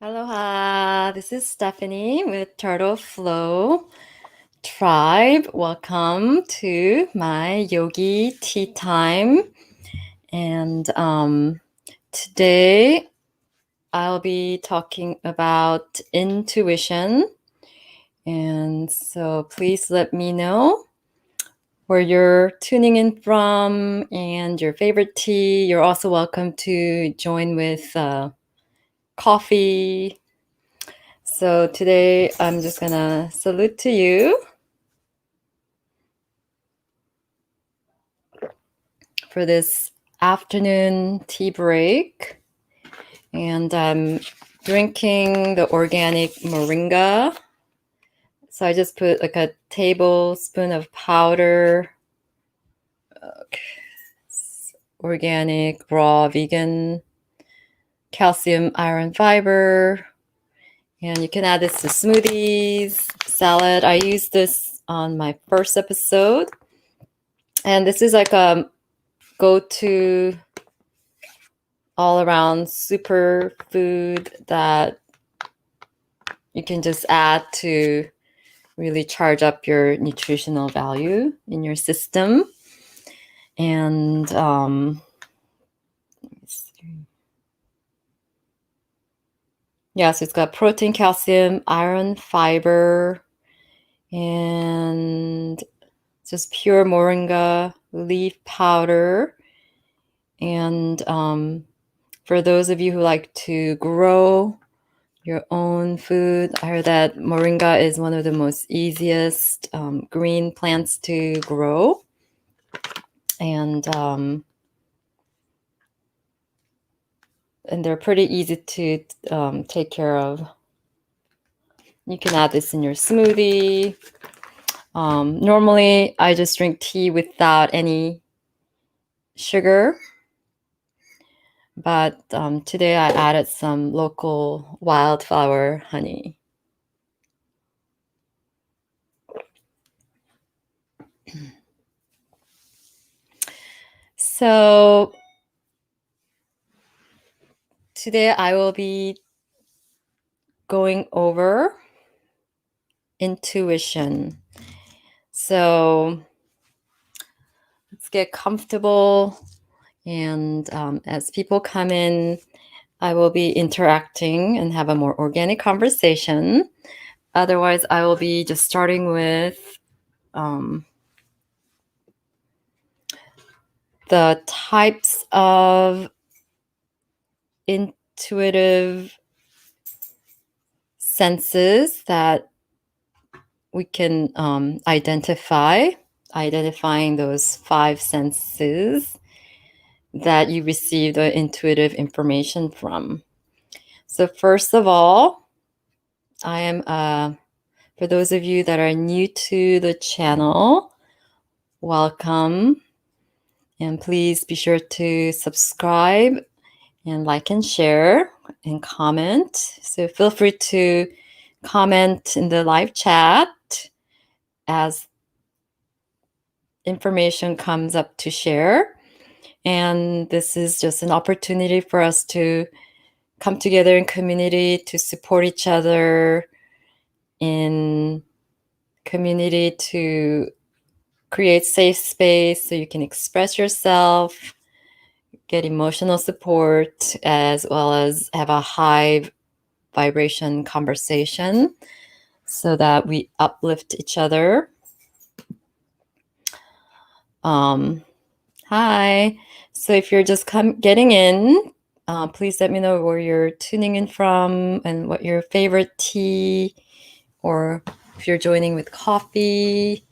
Aloha, this is Stephanie with Turtle Flow Tribe. Welcome to my Yogi tea time. And today I'll be talking about intuition. And so please let me know where you're tuning in from and your favorite tea. You're also welcome to join with coffee. So today I'm just gonna salute to you for this afternoon tea break. And I'm drinking the organic moringa. So I just put like a tablespoon of powder, organic, raw, vegan, calcium, iron, fiber. And you can add this to smoothies, salad. I used this on my first episode. And this is like a go-to all-around super food that you can just add to really charge up your nutritional value in your system. And yeah, so it's got protein, calcium, iron, fiber, and just pure moringa leaf powder. And for those of you who like to grow your own food, I heard that moringa is one of the most easiest green plants to grow. And they're pretty easy to take care of. You can add this in your smoothie. Normally, I just drink tea without any sugar. But today I added some local wildflower honey. So today I will be going over intuition. So let's get comfortable. And as people come in, I will be interacting and have a more organic conversation. Otherwise, I will be just starting with the types of intuitive senses that we can identifying those 5 senses that you receive the intuitive information from. So first of all, I am, for those of you that are new to the channel, welcome. And please be sure to subscribe and like and share and comment. So feel free to comment in the live chat as information comes up to share. And this is just an opportunity for us to come together in community, to support each other in community, to create safe space so you can express yourself, get emotional support, as well as have a high vibration conversation so that we uplift each other. Hi. So if you're just getting in, please let me know where you're tuning in from and what your favorite tea, or if you're joining with coffee.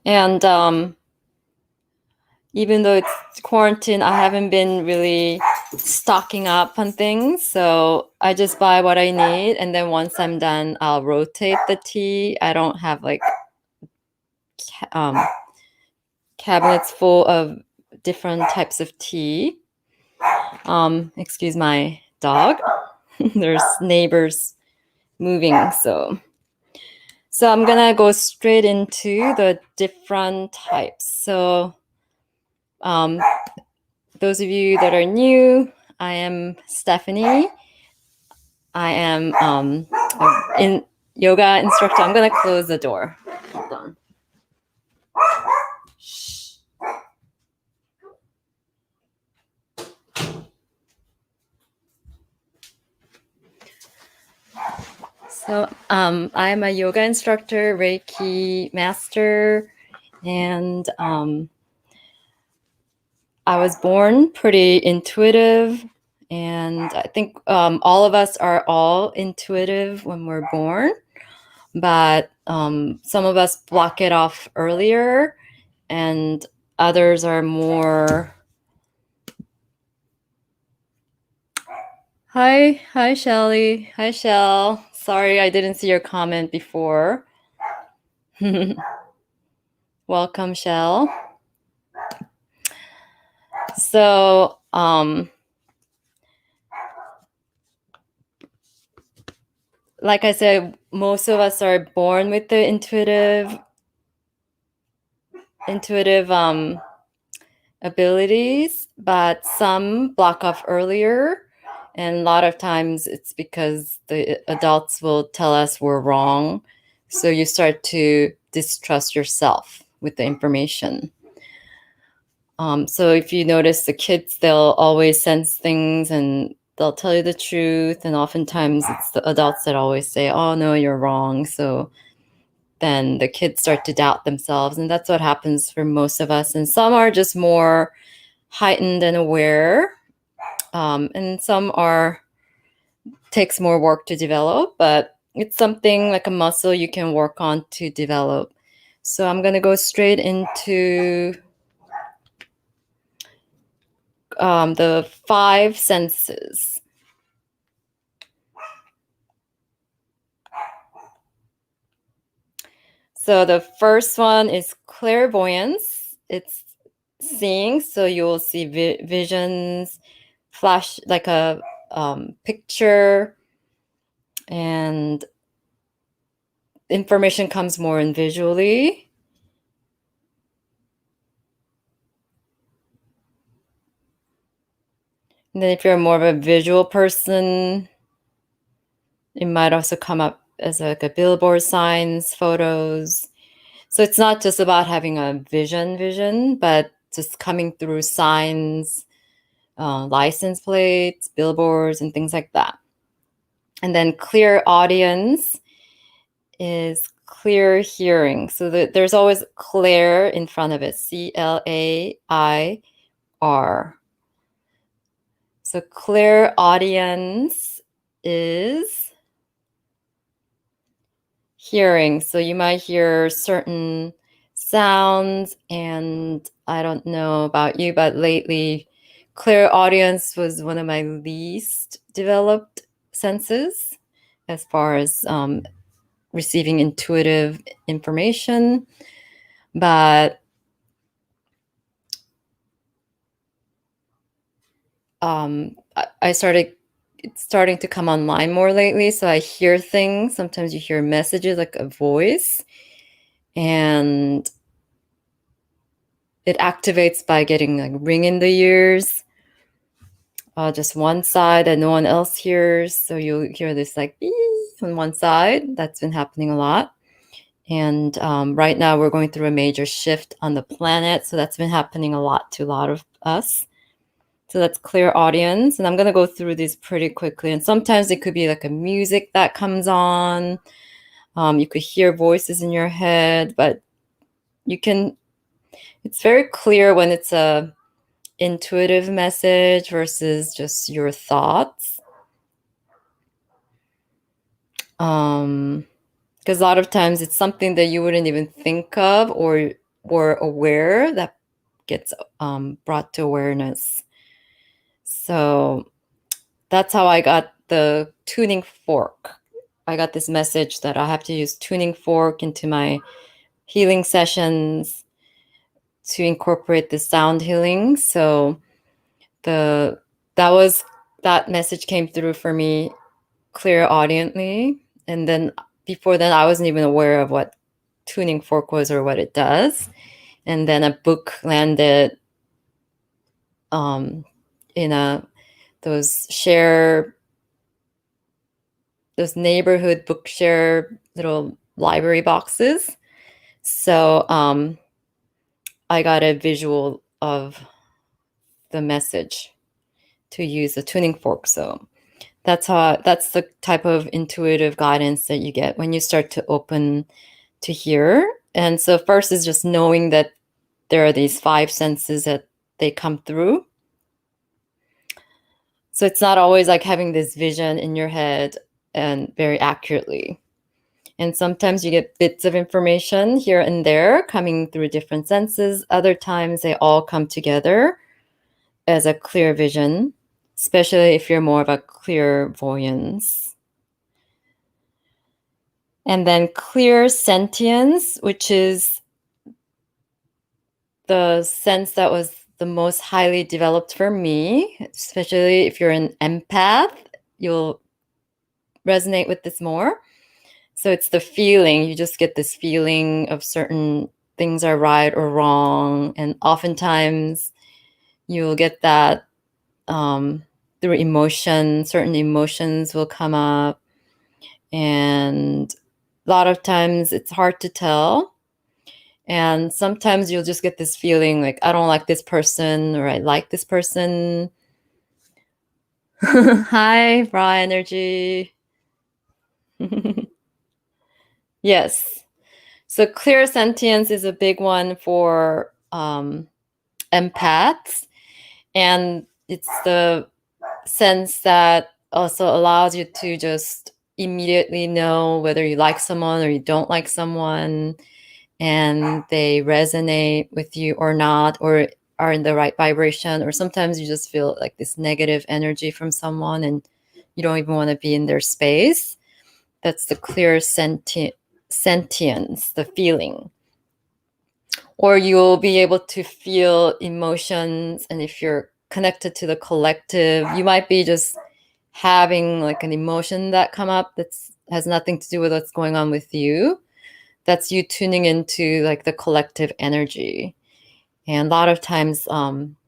And even though it's quarantine, I haven't been really stocking up on things. So I just buy what I need. And then once I'm done, I'll rotate the tea. I don't have like cabinets full of different types of tea. Excuse my dog. There's neighbors moving. So I'm going to go straight into the different types. So Those of you that are new, I am Stephanie. I am in yoga instructor. I'm gonna close the door. Hold on. So I'm a yoga instructor, Reiki master, and I was born pretty intuitive, and I think all of us are all intuitive when we're born, but some of us block it off earlier, and others are more. Hi, Shelly. Hi, Shell. Sorry, I didn't see your comment before. Welcome, Shell. So, like I said, most of us are born with the intuitive abilities, but some block off earlier. And a lot of times it's because the adults will tell us we're wrong. So you start to distrust yourself with the information. So if you notice the kids, they'll always sense things and they'll tell you the truth. And oftentimes it's the adults that always say, oh, no, you're wrong. So then the kids start to doubt themselves. And that's what happens for most of us. And some are just more heightened and aware. And some takes more work to develop, but it's something like a muscle you can work on to develop. So I'm going to go straight into the 5 senses. So the first one is clairvoyance. It's seeing, so you will see visions, flash like a picture, and information comes more in visually. And then if you're more of a visual person, it might also come up as like a billboard signs, photos. So it's not just about having a vision, but just coming through signs, license plates, billboards, and things like that. And then clairaudience is clear hearing. So there's always clair in front of it, CLAIR. So clairaudience is hearing. So you might hear certain sounds, and I don't know about you, but lately clairaudience was one of my least developed senses as far as receiving intuitive information. But it's starting to come online more lately. So I hear things. Sometimes you hear messages like a voice, and it activates by getting like ring in the ears, just one side that no one else hears. So you'll hear this like beep on one side. That's been happening a lot. And right now we're going through a major shift on the planet. So that's been happening a lot to a lot of us. So that's clairaudience. And I'm going to go through these pretty quickly. And sometimes it could be like a music that comes on. You could hear voices in your head, but it's very clear when it's a intuitive message versus just your thoughts. Because a lot of times it's something that you wouldn't even think of or aware that gets brought to awareness. So that's how I got the tuning fork. I got this message that I have to use tuning fork into my healing sessions to incorporate the sound healing. So that message came through for me clairaudiently. And then before then, I wasn't even aware of what tuning fork was or what it does. And then a book landed in those neighborhood bookshare little library boxes. So I got a visual of the message to use a tuning fork. So that's the type of intuitive guidance that you get when you start to open to hear. And so first is just knowing that there are these 5 senses that they come through. So it's not always like having this vision in your head and very accurately. And sometimes you get bits of information here and there coming through different senses. Other times they all come together as a clear vision, especially if you're more of a clairvoyance. And then clairsentience, which is the sense that was the most highly developed for me, especially if you're an empath, you'll resonate with this more. So it's the feeling, you just get this feeling of certain things are right or wrong. And oftentimes you'll get that through emotion, certain emotions will come up. And a lot of times it's hard to tell. And sometimes you'll just get this feeling like, I don't like this person or I like this person. Hi, raw energy. Yes. So clairsentience is a big one for empaths. And it's the sense that also allows you to just immediately know whether you like someone or you don't like someone, and they resonate with you or not, or are in the right vibration. Or sometimes you just feel like this negative energy from someone and you don't even want to be in their space. That's the clairsentience, the feeling. Or you'll be able to feel emotions, and if you're connected to the collective, you might be just having like an emotion that come up that has nothing to do with what's going on with you. That's you tuning into like the collective energy. And a lot of times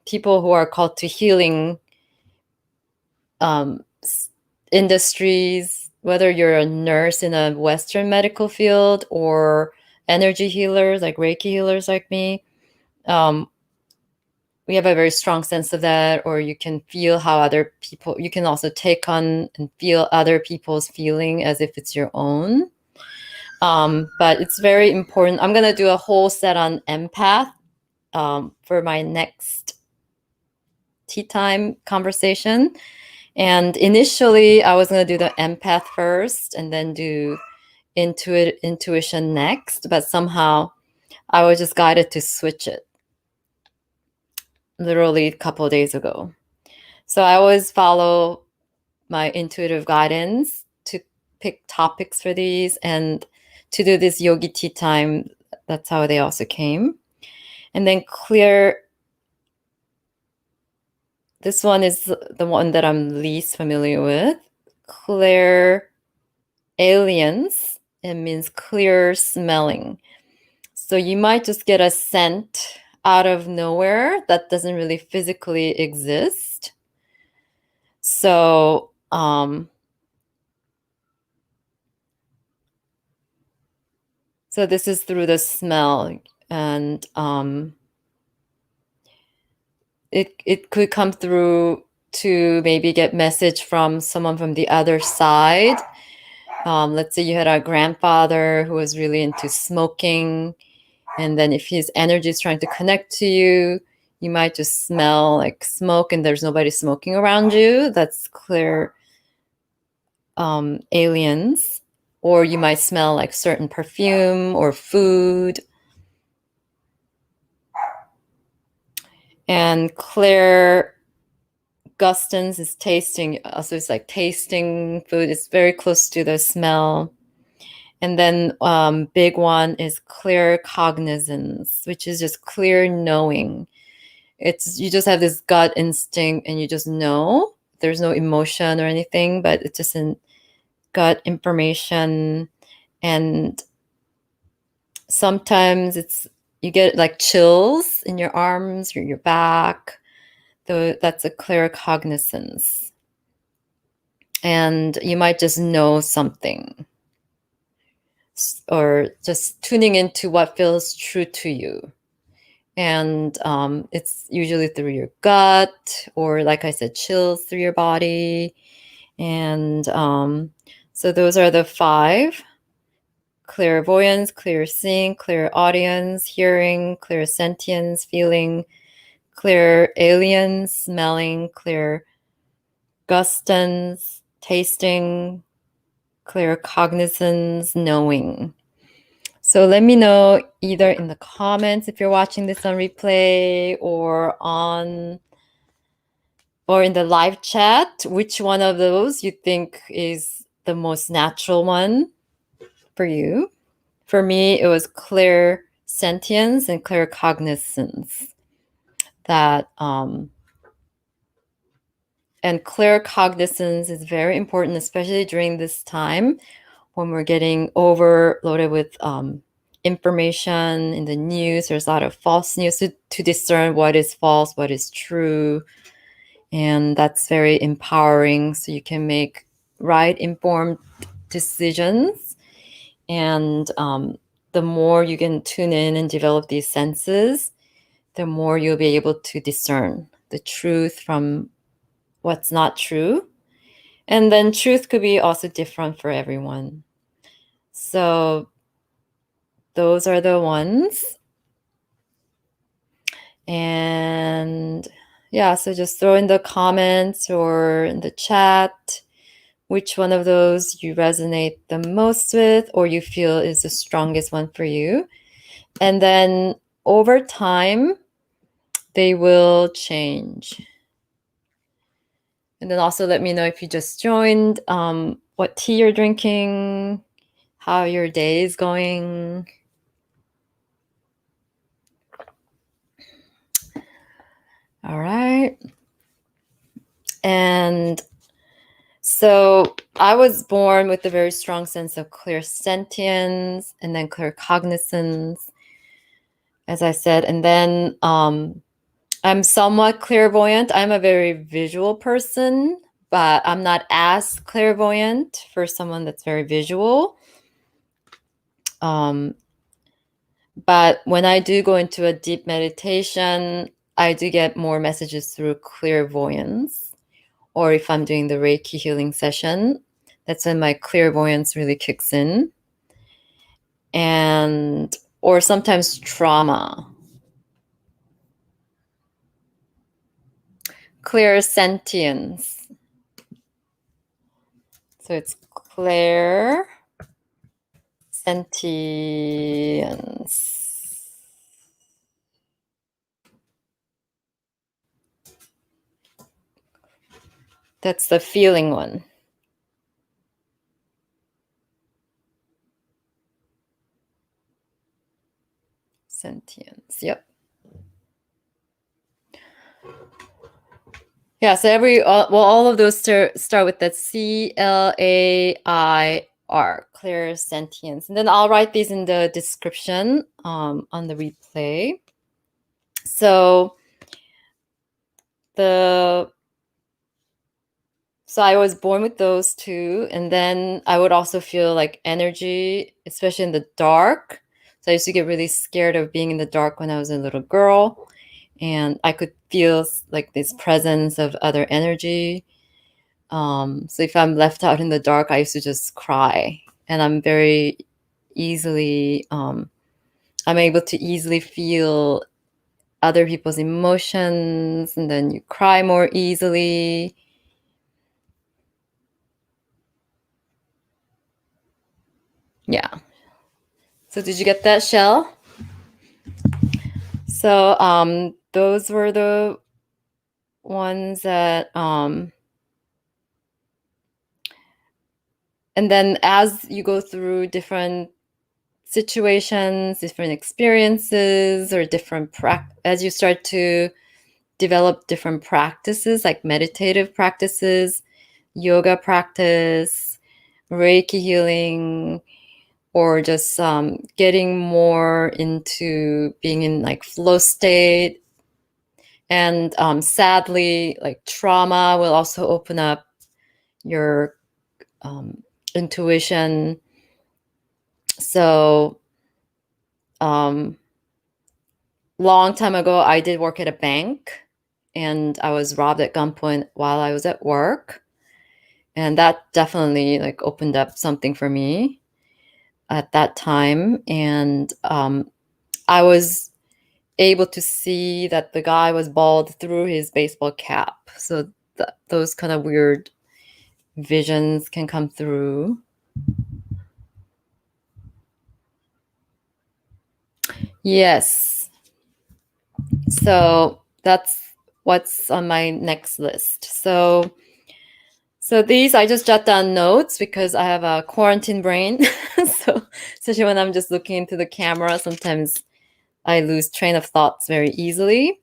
people who are called to healing industries, whether you're a nurse in a Western medical field or energy healers like Reiki healers like me, we have a very strong sense of that. Or you can feel how other people, you can also take on and feel other people's feeling as if it's your own. But it's very important. I'm going to do a whole set on empath for my next tea time conversation. And initially, I was going to do the empath first and then do intuition next. But somehow I was just guided to switch it literally a couple of days ago. So I always follow my intuitive guidance to pick topics for these and to do this yogi tea time. That's how they also came. And then this one is the one that I'm least familiar with. Clairaudience. It means clear smelling. So you might just get a scent out of nowhere that doesn't really physically exist. So so this is through the smell, and it could come through to maybe get message from someone from the other side. Let's say you had a grandfather who was really into smoking, and then if his energy is trying to connect to you, you might just smell like smoke and there's nobody smoking around you. That's clear aliens. Or you might smell like certain perfume or food. And Claire gustance is tasting. Also, it's like tasting food. It's very close to the smell. And then big one is clear cognizance, which is just clear knowing. It's you just have this gut instinct and you just know. There's no emotion or anything, but it's just in gut information. And sometimes you get like chills in your arms or your back. That's a claircognizance. And you might just know something, or just tuning into what feels true to you. And it's usually through your gut, or like I said, chills through your body. And so those are the 5: clairvoyance, clairseeing, clairaudience, hearing, clairsentience, feeling, clairalience, smelling, clairgustance, tasting, claircognizance, knowing. So let me know either in the comments if you're watching this on replay, or in the live chat, which one of those you think is the most natural one for you. For me, it was clairsentience and claircognizance. That and claircognizance is very important, especially during this time when we're getting overloaded with information in the news. There's a lot of false news to discern what is false, what is true. And that's very empowering, so you can make right, informed decisions. And the more you can tune in and develop these senses, the more you'll be able to discern the truth from what's not true. And then truth could be also different for everyone. So those are the ones. And yeah, so just throw in the comments or in the chat which one of those you resonate the most with, or you feel is the strongest one for you. And then over time, they will change. And then also let me know if you just joined, what tea you're drinking, how your day is going. All right. And so I was born with a very strong sense of clairsentience and then claircognizance, as I said. And then I'm somewhat clairvoyant. I'm a very visual person, but I'm not as clairvoyant for someone that's very visual. But when I do go into a deep meditation, I do get more messages through clairvoyance. Or if I'm doing the Reiki healing session, that's when my clairvoyance really kicks in. Or sometimes trauma. Clairsentience. So it's Clairsentience. That's the feeling one. Sentience. Yep. Yeah. So all of those start with that CLAIR, clairsentience, and then I'll write these in the description on the replay. So I was born with those two, and then I would also feel like energy, especially in the dark. So I used to get really scared of being in the dark when I was a little girl, and I could feel like this presence of other energy. So if I'm left out in the dark, I used to just cry, and I'm very easily, I'm able to easily feel other people's emotions, and then you cry more easily. Yeah. So did you get that, Shell? So those were the ones that and then as you go through different situations, different experiences, or as you start to develop different practices, like meditative practices, yoga practice, Reiki healing, or just getting more into being in like flow state, And sadly, like trauma will also open up your intuition. So long time ago, I did work at a bank, and I was robbed at gunpoint while I was at work. And that definitely like opened up something for me at that time. And I was able to see that the guy was bald through his baseball cap. So those kind of weird visions can come through. Yes. So that's what's on my next list. So these I just jot down notes because I have a quarantine brain. So especially when I'm just looking into the camera, sometimes I lose train of thoughts very easily.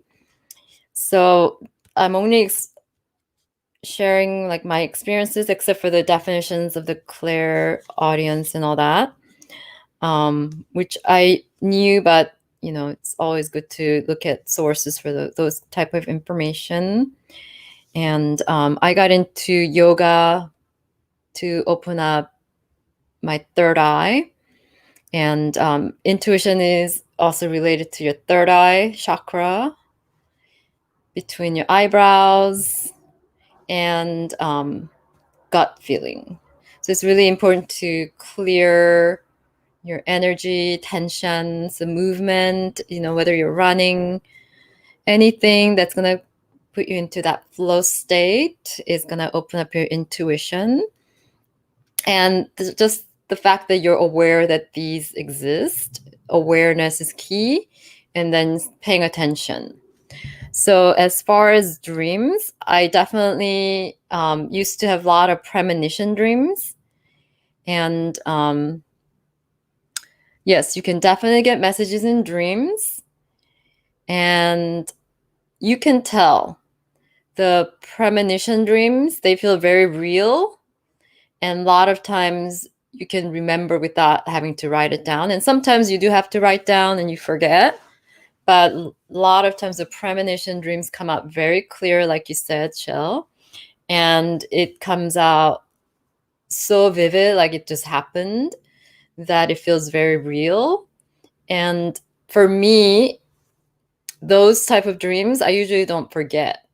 So I'm only sharing like my experiences, except for the definitions of the clairaudience and all that, which I knew, but it's always good to look at sources for those type of information. And I got into yoga to open up my third eye. And intuition is also related to your third eye chakra between your eyebrows and gut feeling. So it's really important to clear your energy, tensions, the movement, whether you're running, anything that's going to put you into that flow state is going to open up your intuition. And just the fact that you're aware that these exist, awareness is key, and then paying attention. So as far as dreams, I definitely used to have a lot of premonition dreams. And yes, you can definitely get messages in dreams. And you can tell the premonition dreams, they feel very real. And a lot of times you can remember without having to write it down. And sometimes you do have to write down and you forget. But a lot of times the premonition dreams come out very clear, like you said, Shell. And it comes out so vivid, like it just happened, that it feels very real. And for me, those type of dreams, I usually don't forget.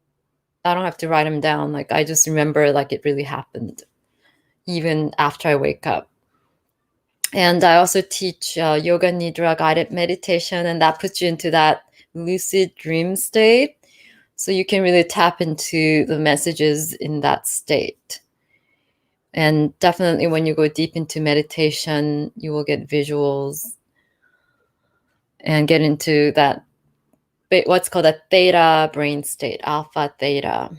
I don't have to write them down. Like I just remember like it really happened, even after I wake up. And I also teach yoga nidra guided meditation, and that puts you into that lucid dream state. So you can really tap into the messages in that state. And definitely when you go deep into meditation, you will get visuals and get into that, what's called a theta brain state, alpha theta.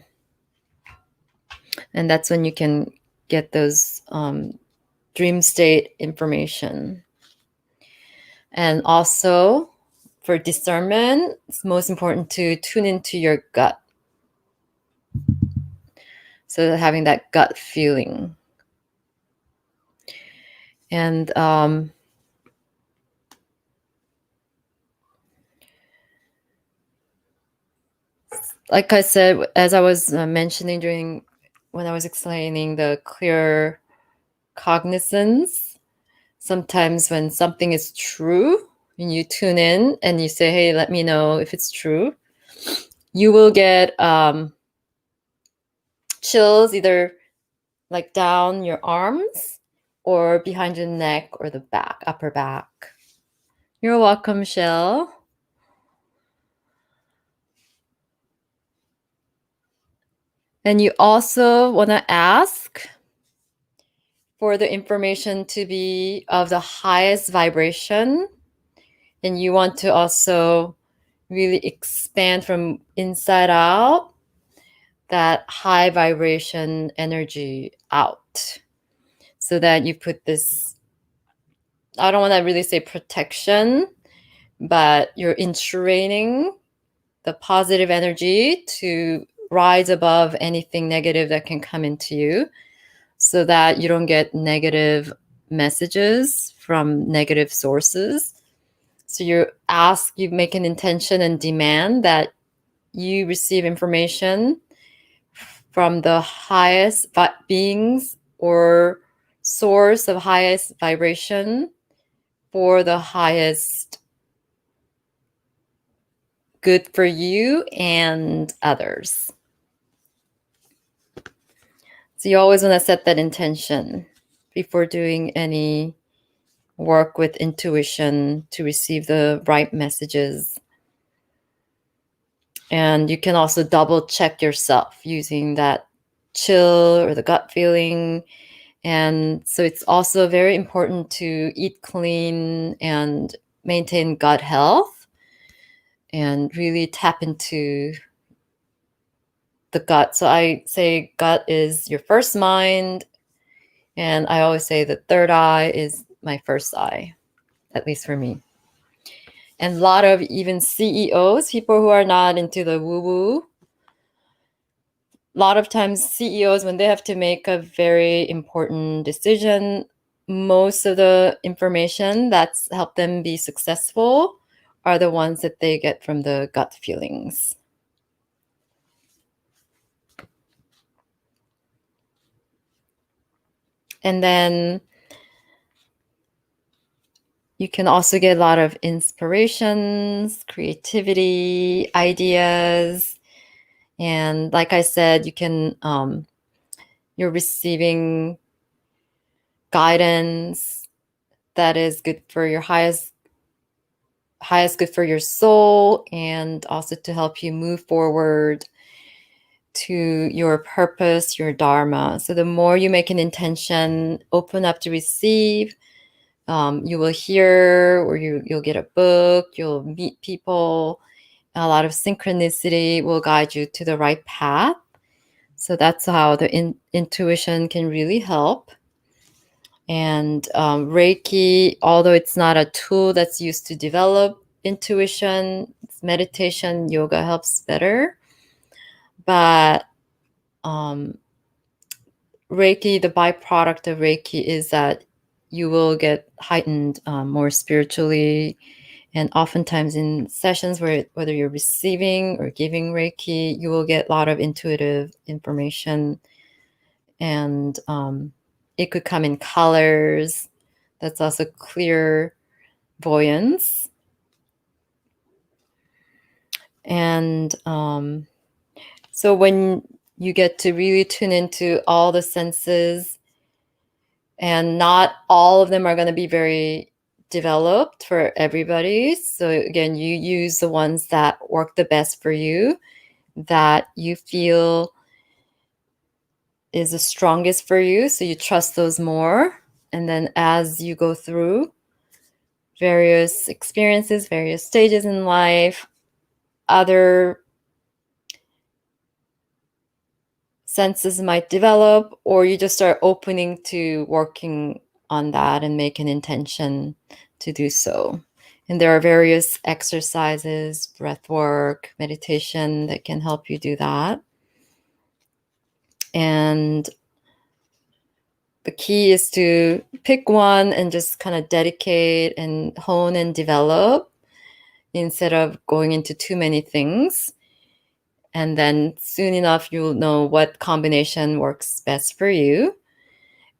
And that's when you can get those dream state information. And also for discernment, it's most important to tune into your gut. So having that gut feeling. And like I said, as I was mentioning when I was explaining the clear cognizance, sometimes when something is true and you tune in and you say, hey, let me know if it's true, you will get chills either like down your arms or behind your neck or the back, upper back. You're welcome, Shell. And you also want to ask for the information to be of the highest vibration. And you want to also really expand from inside out that high vibration energy out, so that you put this, I don't want to really say protection, but you're entraining the positive energy to rise above anything negative that can come into you, so that you don't get negative messages from negative sources. So you make an intention and demand that you receive information from the highest beings or source of highest vibration for the highest good for you and others. So you always want to set that intention before doing any work with intuition to receive the right messages. And you can also double check yourself using that chill or the gut feeling. And so it's also very important to eat clean and maintain gut health and really tap into the gut. So I say gut is your first mind. And I always say the third eye is my first eye, at least for me. And a lot of even CEOs, people who are not into the woo-woo, a lot of times CEOs, when they have to make a very important decision, most of the information that's helped them be successful are the ones that they get from the gut feelings. And then you can also get a lot of inspirations, creativity, ideas. And like I said, you can, you're receiving guidance that is good for your highest good for your soul, and also to help you move forward to your purpose, your dharma. So the more you make an intention, open up to receive, you will hear, or you'll get a book, you'll meet people. A lot of synchronicity will guide you to the right path. So that's how the intuition can really help. And Reiki, although it's not a tool that's used to develop intuition, meditation, yoga helps better. But Reiki, the byproduct of Reiki is that you will get heightened more spiritually. And oftentimes in sessions where whether you're receiving or giving Reiki, you will get a lot of intuitive information. And it could come in colors. That's also clairvoyance. And so when you get to really tune into all the senses, and not all of them are going to be very developed for everybody. So again, you use the ones that work the best for you, that you feel is the strongest for you. So you trust those more. And then as you go through various experiences, various stages in life, other senses might develop, or you just start opening to working on that and make an intention to do so. And there are various exercises, breath work, meditation that can help you do that. And the key is to pick one and just kind of dedicate and hone and develop instead of going into too many things. And then soon enough, you'll know what combination works best for you.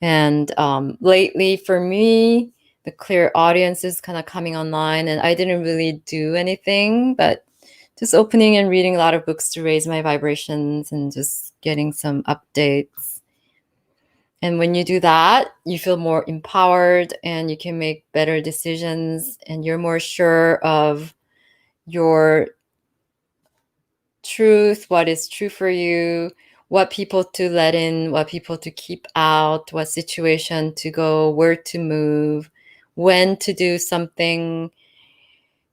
And lately for me, the Clairaudience is kind of coming online, and I didn't really do anything, but just opening and reading a lot of books to raise my vibrations and just getting some updates. And when you do that, you feel more empowered and you can make better decisions, and you're more sure of your truth, what is true for you, what people to let in, what people to keep out, what situation to go, where to move, when to do something.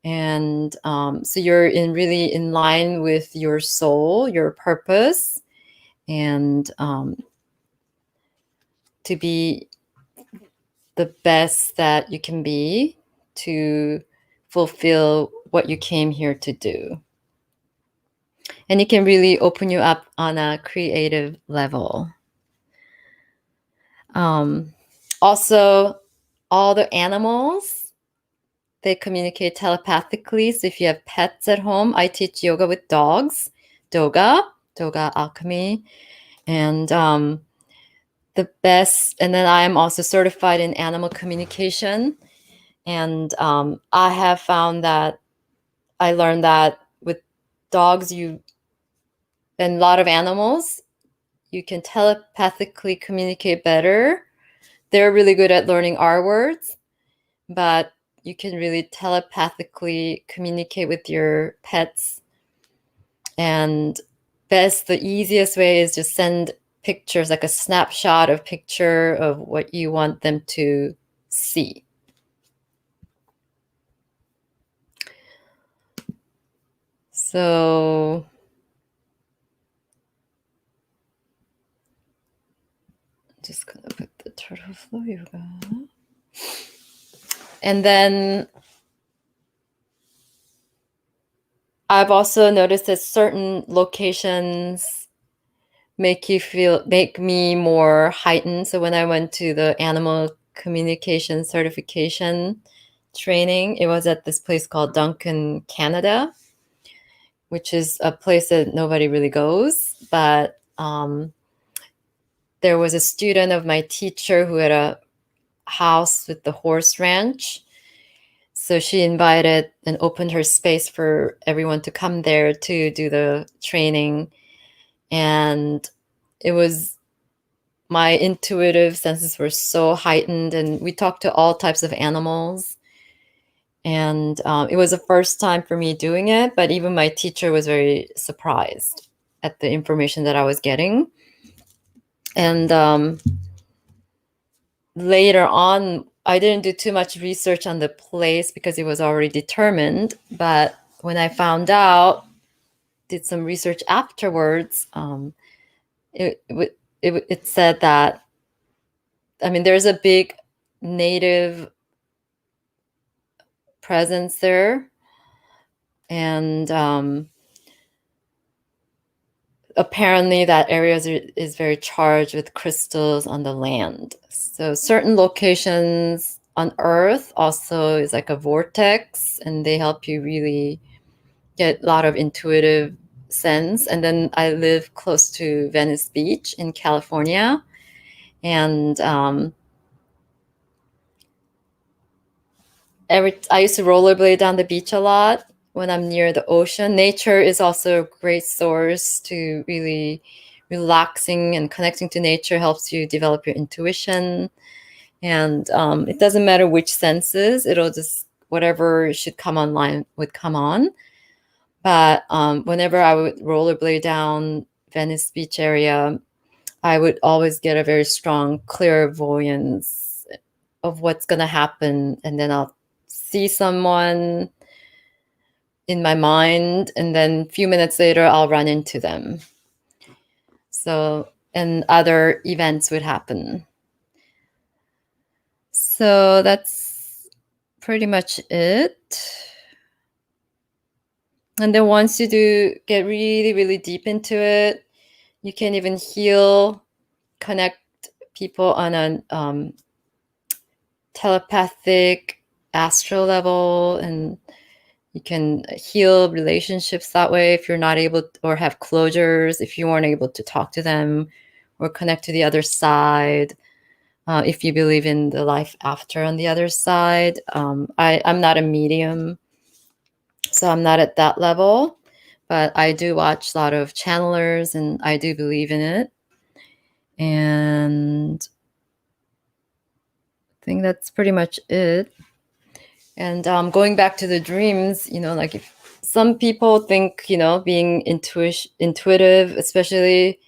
And so you're really in line with your soul, your purpose, and to be the best that you can be to fulfill what you came here to do. And it can really open you up on a creative level. Also, all the animals they communicate telepathically. So if you have pets at home, I teach yoga with dogs, Doga alchemy. And the best, and then I am also certified in animal communication. And I have found that I learned that with dogs, and a lot of animals, you can telepathically communicate better. They're really good at learning our words, but you can really telepathically communicate with your pets. And the easiest way is just send pictures, like a snapshot of picture of what you want them to see. So I'm just gonna put the turtle flow yoga. And then I've also noticed that certain locations make me more heightened. So when I went to the animal communication certification training, it was at this place called Duncan, Canada, which is a place that nobody really goes. But there was a student of my teacher who had a house with the horse ranch. So she invited and opened her space for everyone to come there to do the training. And it was, my intuitive senses were so heightened, and we talked to all types of animals. And it was the first time for me doing it, but even my teacher was very surprised at the information that I was getting. And later on, I didn't do too much research on the place because it was already determined. But when I found out, did some research afterwards, it said that, I mean, there's a big native presence there. And apparently that area is very charged with crystals on the land. So certain locations on Earth also is like a vortex, and they help you really get a lot of intuitive sense. And then I live close to Venice Beach in California, and I used to rollerblade down the beach a lot when I'm near the ocean. Nature is also a great source to really relaxing, and connecting to nature helps you develop your intuition. And it doesn't matter which senses, it'll just, whatever should come online would come on. But whenever I would rollerblade down Venice Beach area, I would always get a very strong clairvoyance of what's going to happen. And then I'll see someone in my mind, and then a few minutes later, I'll run into them. So, and other events would happen. So that's pretty much it. And then once you get really, really deep into it, you can even connect people on a telepathic, astral level, and you can heal relationships that way if you're not able to, or have closures if you weren't able to talk to them or connect to the other side. If you believe in the life after on the other side. I'm not a medium, so I'm not at that level, but I do watch a lot of channelers, and I do believe in it. And I think that's pretty much it. And going back to the dreams, like, if some people think, being intuitive, especially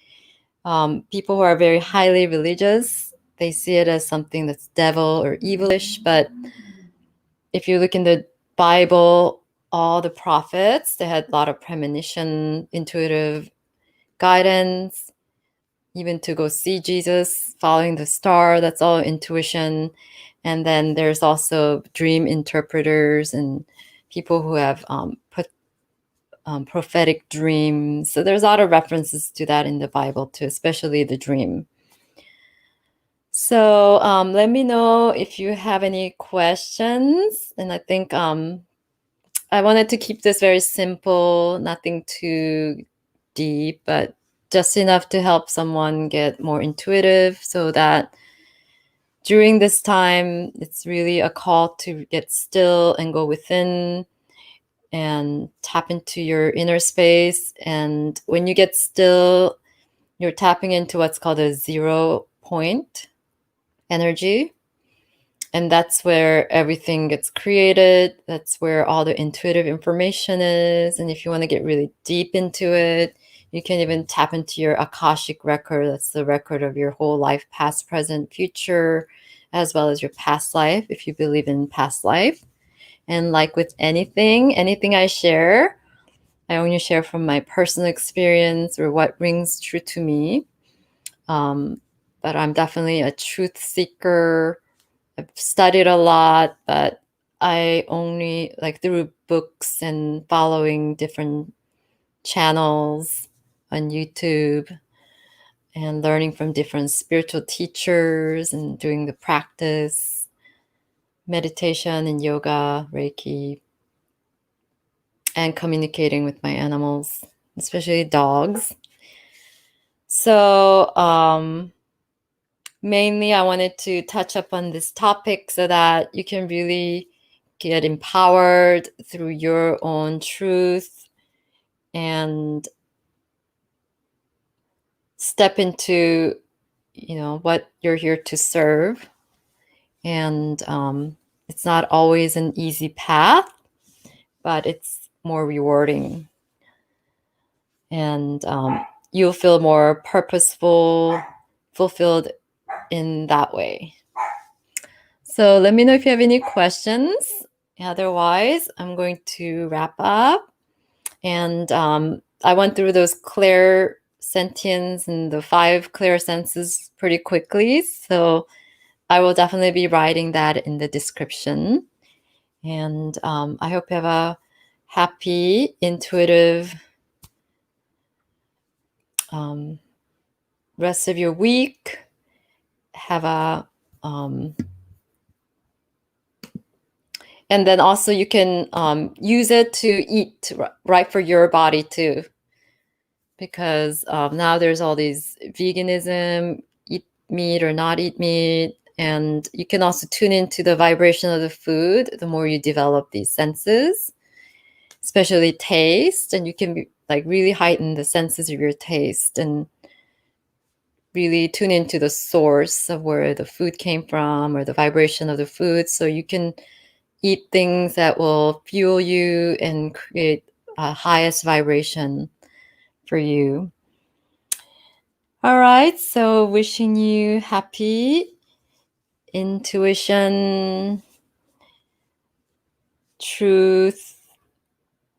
people who are very highly religious, they see it as something that's devil or evilish. But if you look in the Bible, all the prophets, they had a lot of premonition, intuitive guidance, even to go see Jesus, following the star, that's all intuition. And then there's also dream interpreters and people who have put prophetic dreams. So there's a lot of references to that in the Bible too, especially the dream. So let me know if you have any questions. And I think I wanted to keep this very simple, nothing too deep, but just enough to help someone get more intuitive so that during this time, it's really a call to get still and go within and tap into your inner space. And when you get still, you're tapping into what's called a 0 point energy. And that's where everything gets created. That's where all the intuitive information is. And if you want to get really deep into it, you can even tap into your Akashic record. That's the record of your whole life, past, present, future, as well as your past life, if you believe in past life. And like with anything I share, I only share from my personal experience or what rings true to me. But I'm definitely a truth seeker. I've studied a lot, but I only like through books and following different channels on YouTube and learning from different spiritual teachers and doing the practice, meditation and yoga, Reiki, and communicating with my animals, especially dogs. So mainly I wanted to touch up on this topic so that you can really get empowered through your own truth and step into, what you're here to serve. And it's not always an easy path, but it's more rewarding. And you'll feel more purposeful, fulfilled in that way. So let me know if you have any questions. Otherwise, I'm going to wrap up. And I went through those Clairsentience and the 5 Clairsenses pretty quickly. So I will definitely be writing that in the description. And I hope you have a happy, intuitive rest of your week. Have a and then also you can use it to eat right for your body too, because now there's all these veganism, eat meat or not eat meat, and you can also tune into the vibration of the food the more you develop these senses, especially taste, and you can be, like really heighten the senses of your taste and really tune into the source of where the food came from or the vibration of the food, so you can eat things that will fuel you and create a highest vibration for you. All right, so wishing you happy intuition, truth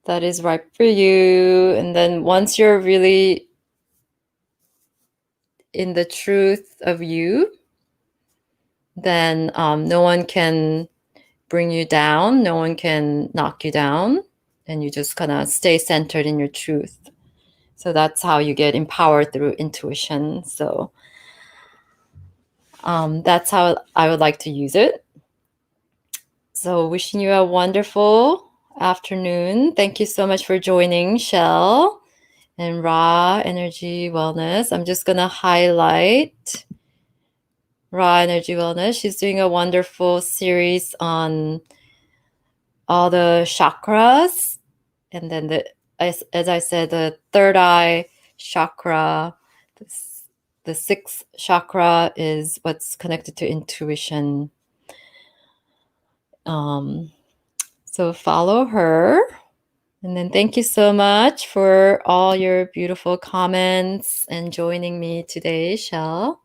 that is right for you. And then once you're really in the truth of you, then no one can bring you down, no one can knock you down, and you just kind of stay centered in your truth. So that's how you get empowered through intuition. So that's how I would like to use it. So wishing you a wonderful afternoon. Thank you so much for joining, Shell and Raw Energy Wellness. I'm just going to highlight Raw Energy Wellness. She's doing a wonderful series on all the chakras. And then as I said, the third eye chakra, the sixth chakra is what's connected to intuition. So follow her. And then thank you so much for all your beautiful comments and joining me today, Shell.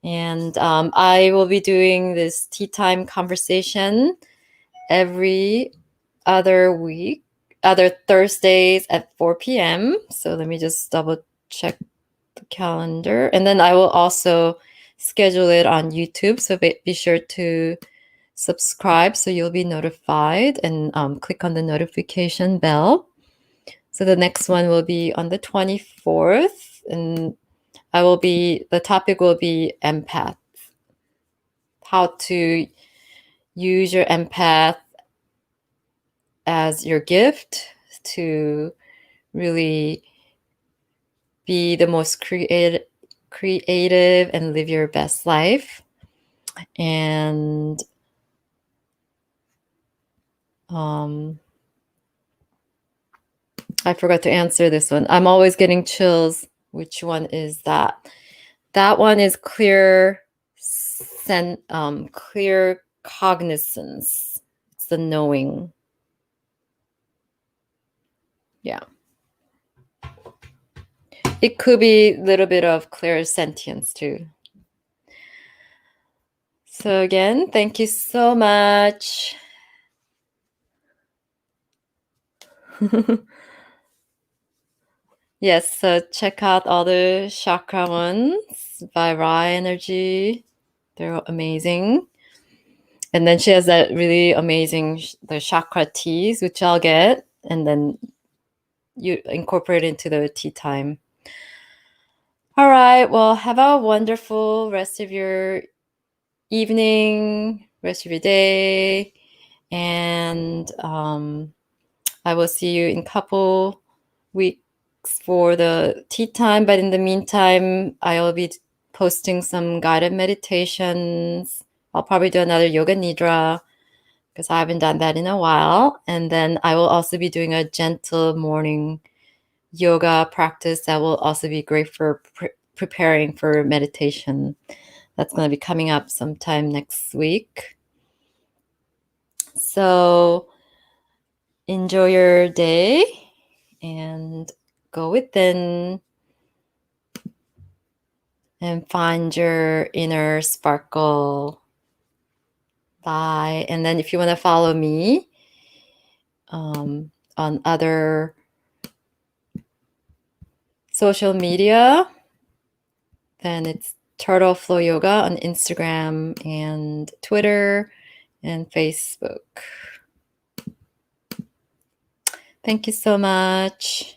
And I will be doing this tea time conversation every other Thursdays at 4 p.m. So let me just double check the calendar. And then I will also schedule it on YouTube. So be sure to subscribe so you'll be notified, and click on the notification bell. So the next one will be on the 24th, and the topic will be empaths. how to use your empath as your gift to really be the most creative and live your best life. And I forgot to answer this one. I'm always getting chills. Which one is that? That one is clear cognizance. It's the knowing. Yeah. It could be a little bit of clairsentience too. So again, thank you so much. Yes, so check out all the chakra ones by Rai Energy. They're amazing. And then she has that really amazing the chakra teas, which I'll get, and then you incorporate it into the tea time. All right. Well, have a wonderful rest of your evening, rest of your day, and I will see you in a couple weeks for the tea time. But in the meantime, I'll be posting some guided meditations. I'll probably do another yoga nidra because I haven't done that in a while. And then I will also be doing a gentle morning yoga practice that will also be great for preparing for meditation. That's going to be coming up sometime next week. So enjoy your day and go within and find your inner sparkle. Bye. And then if you want to follow me on other social media, then it's Turtle Flow Yoga on Instagram and Twitter and Facebook. Thank you so much.